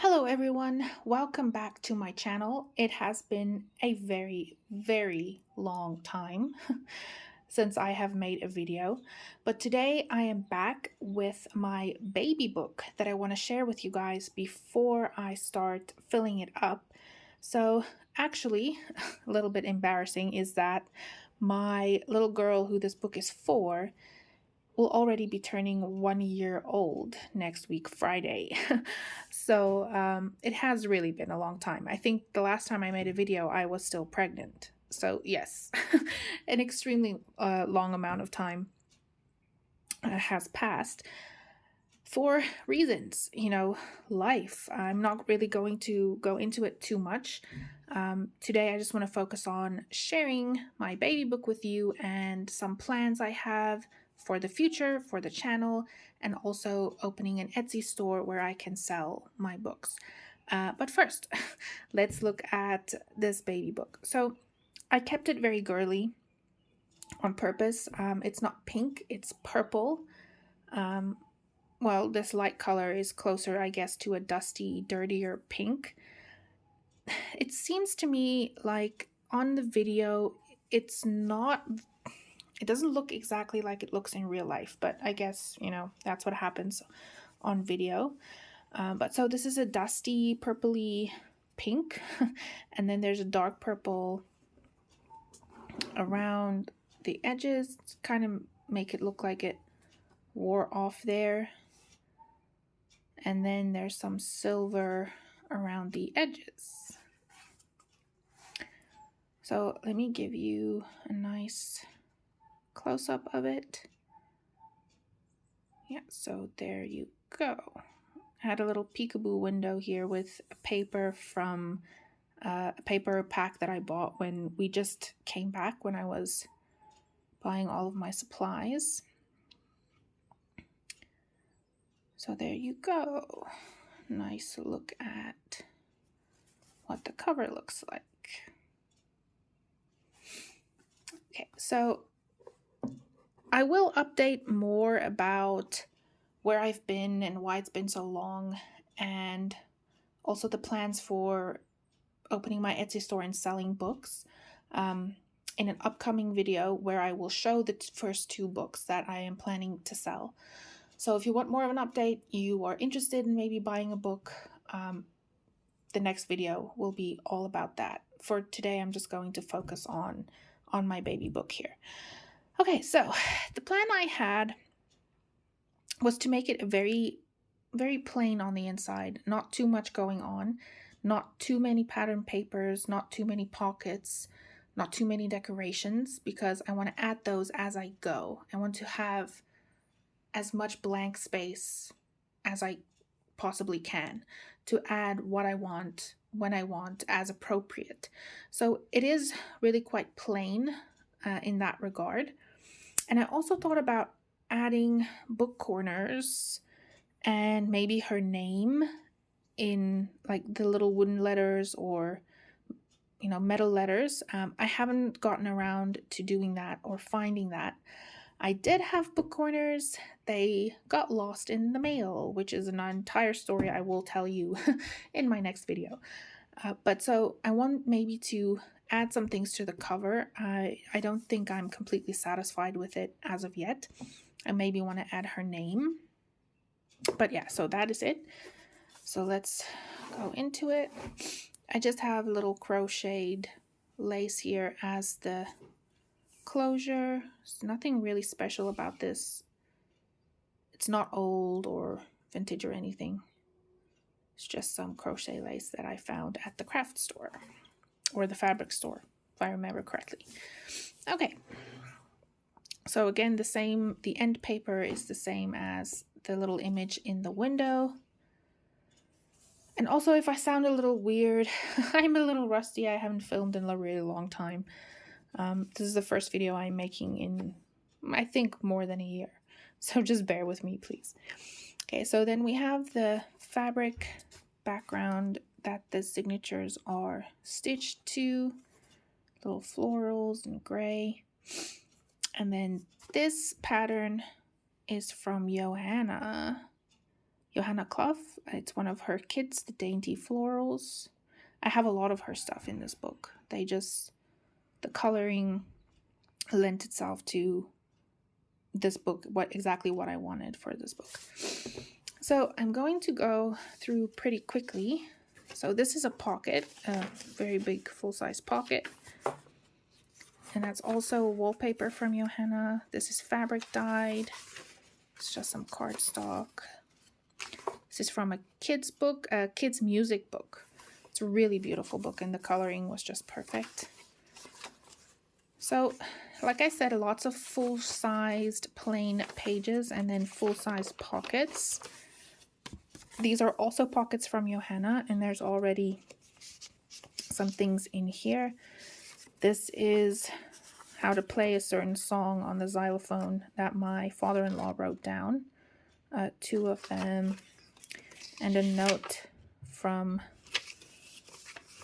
Hello everyone, welcome back to my channel. It has been a very long time since I have made a video, but today I am back with my baby book that I want to share with you guys before I start filling it up. So actually, a little bit embarrassing is that my little girl who this book is for will already be turning 1 year old next week, Friday. So it has really been a long time. I think the last time I made a video, I was still pregnant. So, yes, an extremely long amount of time has passed for reasons, life. I'm not really going to go into it too much. Today, I just want to focus on sharing my baby book with you and some plans I have for the future, for the channel, and also opening an Etsy store where I can sell my books. But first, let's look at this baby book. So I kept it very girly on purpose. It's not pink, it's purple. Well, this light color is closer, I guess, to a dusty, dirtier pink. It seems to me like on the video, it doesn't look exactly like it looks in real life, but I guess, that's what happens on video. But so this is a dusty, purpley pink, and then there's a dark purple around the edges to kind of make it look like it wore off there. And then there's some silver around the edges. So let me give you a nice close-up of it. Yeah, so there you go. I had a little peekaboo window here with a paper from a paper pack that I bought when we just came back, when I was buying all of my supplies. So there you go. Nice look at what the cover looks like. Okay, so I will update more about where I've been and why it's been so long, and also the plans for opening my Etsy store and selling books in an upcoming video where I will show the first two books that I am planning to sell. So if you want more of an update, you are interested in maybe buying a book, the next video will be all about that. For today, I'm just going to focus on my baby book here. Okay, so the plan I had was to make it a very plain on the inside, not too much going on, not too many pattern papers, not too many pockets, not too many decorations, because I want to add those as I go. I want to have as much blank space as I possibly can to add what I want, when I want, as appropriate. So it is really quite plain in that regard. And I also thought about adding book corners and maybe her name in like the little wooden letters or metal letters. I haven't gotten around to doing that or finding that. I did have book corners. They got lost in the mail, which is an entire story I will tell you in my next video. But so I want maybe to add some things to the cover. I don't think I'm completely satisfied with it as of yet. I maybe want to add her name. But yeah, so that is it. So let's go into it. I just have a little crocheted lace here as the closure. There's nothing really special about this. It's not old or vintage or anything. It's just some crochet lace that I found at the craft store or the fabric store, if I remember correctly. Okay. So again, the end paper is the same as the little image in the window. And also, if I sound a little weird, I'm a little rusty. I haven't filmed in a really long time. This is the first video I'm making in, I think, more than a year. So just bear with me, please. Okay, so then we have the fabric background that the signatures are stitched to. Little florals and gray. And then this pattern is from Johanna. Johanna Clough. It's one of her kids, the Dainty Florals. I have a lot of her stuff in this book. The coloring lent itself to this book, exactly what I wanted for this book. So I'm going to go through pretty quickly. So this is a pocket, a very big full-size pocket. And that's also wallpaper from Johanna. This is fabric dyed. It's just some cardstock. This is from a kid's book, a kid's music book. It's a really beautiful book, and the coloring was just perfect. So, like I said, lots of full-sized plain pages and then full-size pockets. These are also pockets from Johanna, and there's already some things in here. This is how to play a certain song on the xylophone that my father-in-law wrote down. 2 of them, and a note from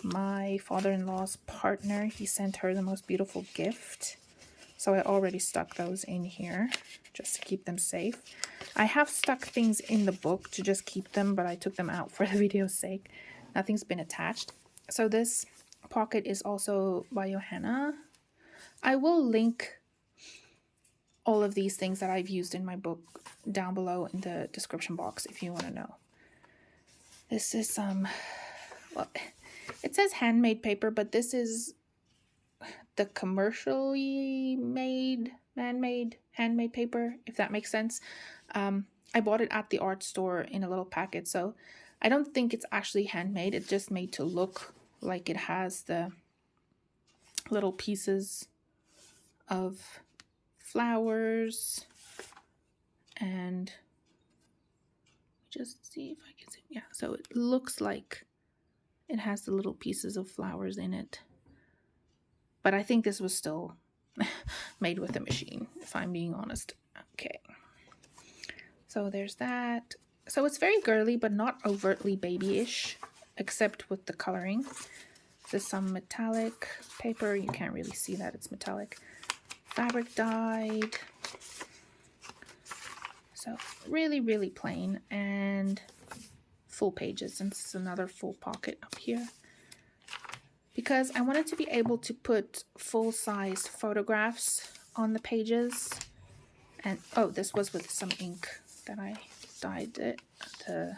my father-in-law's partner. He sent her the most beautiful gift. So I already stuck those in here just to keep them safe. I have stuck things in the book to just keep them, but I took them out for the video's sake. Nothing's been attached. So this pocket is also by Johanna. I will link all of these things that I've used in my book down below in the description box if you want to know. This is well, it says handmade paper, but this is the commercially made, man-made, handmade paper, if that makes sense. I bought it at the art store in a little packet, so I don't think it's actually handmade. It's just made to look like it has the little pieces of flowers, and just see if I can see. Yeah, so it looks like it has the little pieces of flowers in it. But I think this was still made with a machine, if I'm being honest. Okay. So there's that. So it's very girly, but not overtly babyish, except with the coloring. There's some metallic paper. You can't really see that it's metallic. Fabric dyed. So really, really plain and full pages. And this is another full pocket up here. Because I wanted to be able to put full-size photographs on the pages. And oh, this was with some ink that I dyed the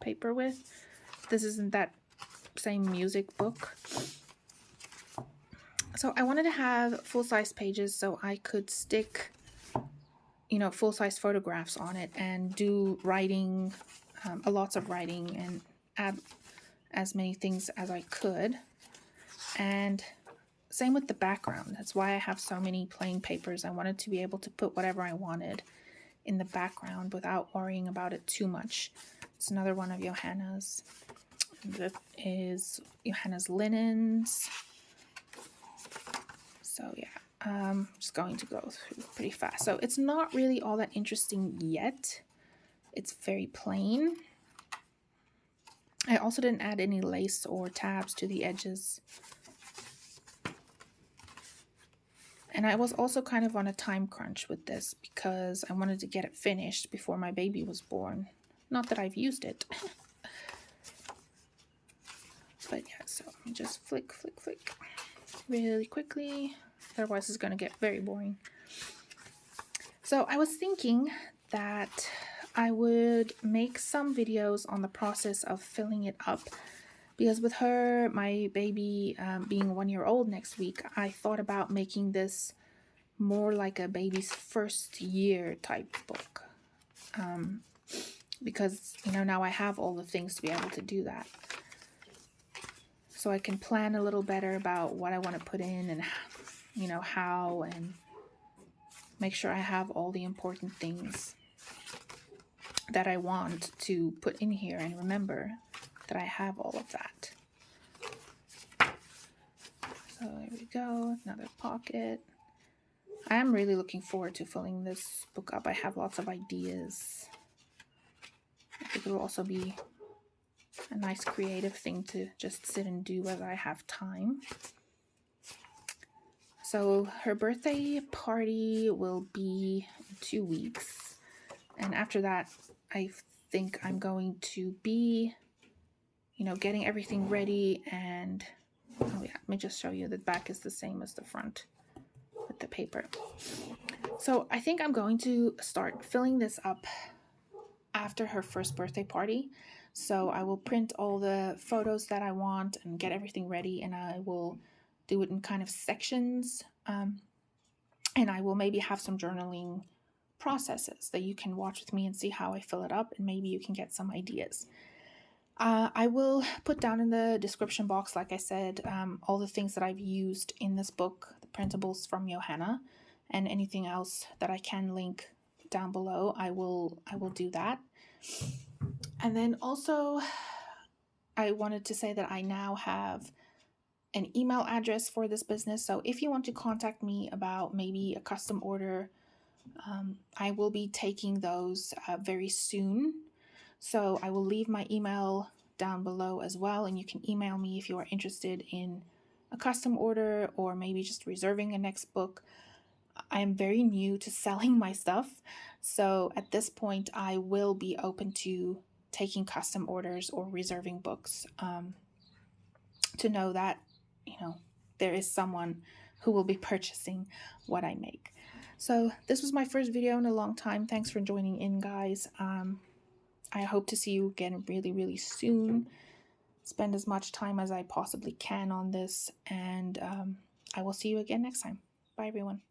paper with. This isn't that same music book. So I wanted to have full-size pages so I could stick, you know, full-size photographs on it and do writing, lots of writing, and add as many things as I could. And same with the background. That's why I have so many plain papers. I wanted to be able to put whatever I wanted in the background without worrying about it too much. It's another one of Johanna's. This is Johanna's linens. So yeah, I'm just going to go through pretty fast. So it's not really all that interesting yet. It's very plain. I also didn't add any lace or tabs to the edges. And I was also kind of on a time crunch with this because I wanted to get it finished before my baby was born. Not that I've used it. But yeah, so let me just flick really quickly. Otherwise it's going to get very boring. So I was thinking that I would make some videos on the process of filling it up. Because with her, my baby being 1 year old next week, I thought about making this more like a baby's first year type book. Because, you know, now I have all the things to be able to do that. So I can plan a little better about what I want to put in and, you know, how, and make sure I have all the important things that I want to put in here and remember that I have all of that. So there we go, another pocket. I am really looking forward to filling this book up. I have lots of ideas. I think it will also be a nice creative thing to just sit and do as I have time. So her birthday party will be in 2 weeks. And after that, I think I'm going to be, getting everything ready. And oh yeah, let me just show you the back is the same as the front with the paper. So I think I'm going to start filling this up after her first birthday party. So I will print all the photos that I want and get everything ready, and I will do it in kind of sections. And I will maybe have some journaling processes that you can watch with me and see how I fill it up, and maybe you can get some ideas. I will put down in the description box, like I said, all the things that I've used in this book, the printables from Johanna, and anything else that I can link down below. I will do that. And then also, I wanted to say that I now have an email address for this business. So if you want to contact me about maybe a custom order, I will be taking those very soon. So I will leave my email down below as well, and you can email me if you are interested in a custom order or maybe just reserving a next book. I am very new to selling my stuff, so at this point I will be open to taking custom orders or reserving books, to know that there is someone who will be purchasing what I make. So this was my first video in a long time. Thanks for joining in, guys. I hope to see you again really, really soon. Spend as much time as I possibly can on this, and I will see you again next time. Bye, everyone.